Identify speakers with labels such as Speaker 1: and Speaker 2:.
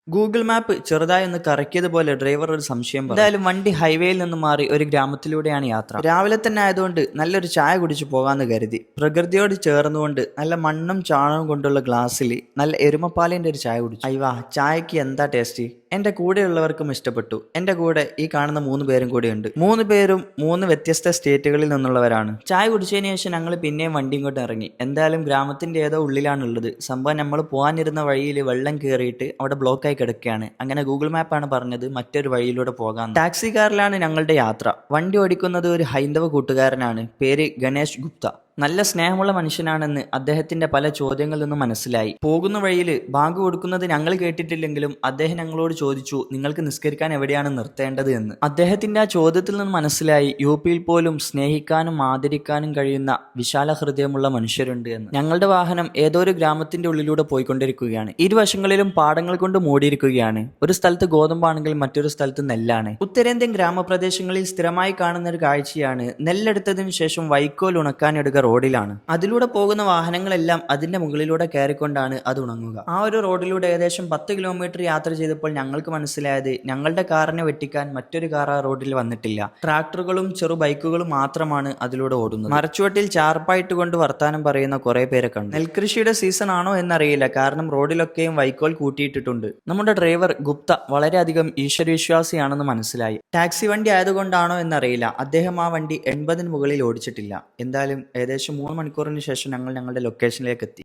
Speaker 1: Google map ചെറുതായി ഒന്ന് കറക്കിയതുപോലെ driver ഒരു സംശയം പറഞ്ഞു. എന്തായാലും വണ്ടി ഹൈവേയിൽ നിന്ന് മാറി ഒരു ഗ്രാമത്തിലൂടെയാണ് യാത്ര. രാവിലെ തന്നെ ആയതുകൊണ്ട് നല്ലൊരു ചായ കുടിച്ചു പോകാമെന്ന് കരുതി. പ്രകൃതിയോട് ചേർന്നുകൊണ്ട് നല്ല മണ്ണും ചാണകവും കൊണ്ടുള്ള ഗ്ലാസ്സിൽ നല്ല എരുമപ്പാലിന്റെ ഒരു ചായ കുടിച്ചു. അയ്വാ, ചായക്ക് എന്താ ടേസ്റ്റ്! എന്റെ കൂടെയുള്ളവർക്കും ഇഷ്ടപ്പെട്ടു. എന്റെ കൂടെ ഈ കാണുന്ന 3 പേരും കൂടെയുണ്ട്. 3 പേരും 3 വ്യത്യസ്ത സ്റ്റേറ്റുകളിൽ നിന്നുള്ളവരാണ്. ചായ കുടിച്ചതിന് ശേഷം ഞങ്ങൾ പിന്നെയും വണ്ടി ഇങ്ങോട്ട് ഇറങ്ങി. എന്തായാലും ഗ്രാമത്തിന്റെ ഏതോ ഉള്ളിലാണുള്ളത്. സംഭവം നമ്മൾ പോകാനിരുന്ന വഴിയിൽ വെള്ളം കയറിയിട്ട് അവിടെ ബ്ലോക്കായി കിടക്കുകയാണ്. അങ്ങനെ ഗൂഗിൾ മാപ്പാണ് പറഞ്ഞത് മറ്റൊരു വഴിയിലൂടെ പോകാം. ടാക്സി കാറിലാണ് ഞങ്ങളുടെ യാത്ര. വണ്ടി ഓടിക്കുന്നത് ഒരു ഹൈന്ദവ കൂട്ടുകാരനാണ്. പേര് ഗണേഷ് ഗുപ്ത. നല്ല സ്നേഹമുള്ള മനുഷ്യനാണെന്ന് അദ്ദേഹത്തിന്റെ പല ചോദ്യങ്ങളിൽ നിന്നും മനസ്സിലായി. പോകുന്ന വഴിയിൽ ബാങ്ക് കൊടുക്കുന്നത് ഞങ്ങൾ കേട്ടിട്ടില്ലെങ്കിലും അദ്ദേഹം ഞങ്ങളോട് ചോദിച്ചു, നിങ്ങൾക്ക് നിസ്കരിക്കാൻ എവിടെയാണ് നിർത്തേണ്ടത് എന്ന്. അദ്ദേഹത്തിന്റെ ആ ചോദ്യത്തിൽ നിന്ന് മനസ്സിലായി യുപിയിൽ പോലും സ്നേഹിക്കാനും ആദരിക്കാനും കഴിയുന്ന വിശാല ഹൃദയമുള്ള മനുഷ്യരുണ്ട് എന്ന്. ഞങ്ങളുടെ വാഹനം ഏതോ ഒരു ഗ്രാമത്തിന്റെ ഉള്ളിലൂടെ പോയിക്കൊണ്ടിരിക്കുകയാണ്. ഇരുവശങ്ങളിലും പാടങ്ങൾ കൊണ്ട് മൂടിയിരിക്കുകയാണ്. ഒരു സ്ഥലത്ത് ഗോതമ്പാണെങ്കിൽ മറ്റൊരു സ്ഥലത്ത് നെല്ലാണ്. ഉത്തരേന്ത്യൻ ഗ്രാമപ്രദേശങ്ങളിൽ സ്ഥിരമായി കാണുന്ന ഒരു കാഴ്ചയാണ് നെല്ലെടുത്തതിനു ശേഷം വൈക്കോൽ ഉണക്കാനെടുക്കുക റോഡിലാണ്. അതിലൂടെ പോകുന്ന വാഹനങ്ങളെല്ലാം അതിന്റെ മുകളിലൂടെ കയറിക്കൊണ്ടാണ് അത് ഉണങ്ങുക. ആ ഒരു റോഡിലൂടെ ഏകദേശം 10 കിലോമീറ്റർ യാത്ര ചെയ്തപ്പോൾ ഞങ്ങൾക്ക് മനസ്സിലായത് ഞങ്ങളുടെ കാറിനെ വെട്ടിക്കാൻ മറ്റൊരു കാർ ആ റോഡിൽ വന്നിട്ടില്ല. ട്രാക്ടറുകളും ചെറു ബൈക്കുകളും മാത്രമാണ് അതിലൂടെ ഓടുന്നത്. മരച്ചുവട്ടിൽ ചാർപ്പായിട്ട് കൊണ്ട് വർത്താനം പറയുന്ന കുറെ പേരെ കണ്ടു. നെൽകൃഷിയുടെ സീസൺ ആണോ എന്നറിയില്ല, കാരണം റോഡിലൊക്കെയും വൈക്കോൽ കൂട്ടിയിട്ടിട്ടുണ്ട്. നമ്മുടെ ഡ്രൈവർ ഗുപ്ത വളരെയധികം ഈശ്വരവിശ്വാസിയാണെന്ന് മനസ്സിലായി. ടാക്സി വണ്ടി ആയതുകൊണ്ടാണോ എന്നറിയില്ല, അദ്ദേഹം ആ വണ്ടി 80-ന് മുകളിൽ ഓടിച്ചിട്ടില്ല. എന്തായാലും ഏകദേശം 3 മണിക്കൂറിന് ശേഷം ഞങ്ങൾ ഞങ്ങളുടെ ലൊക്കേഷനിലേക്ക് എത്തി.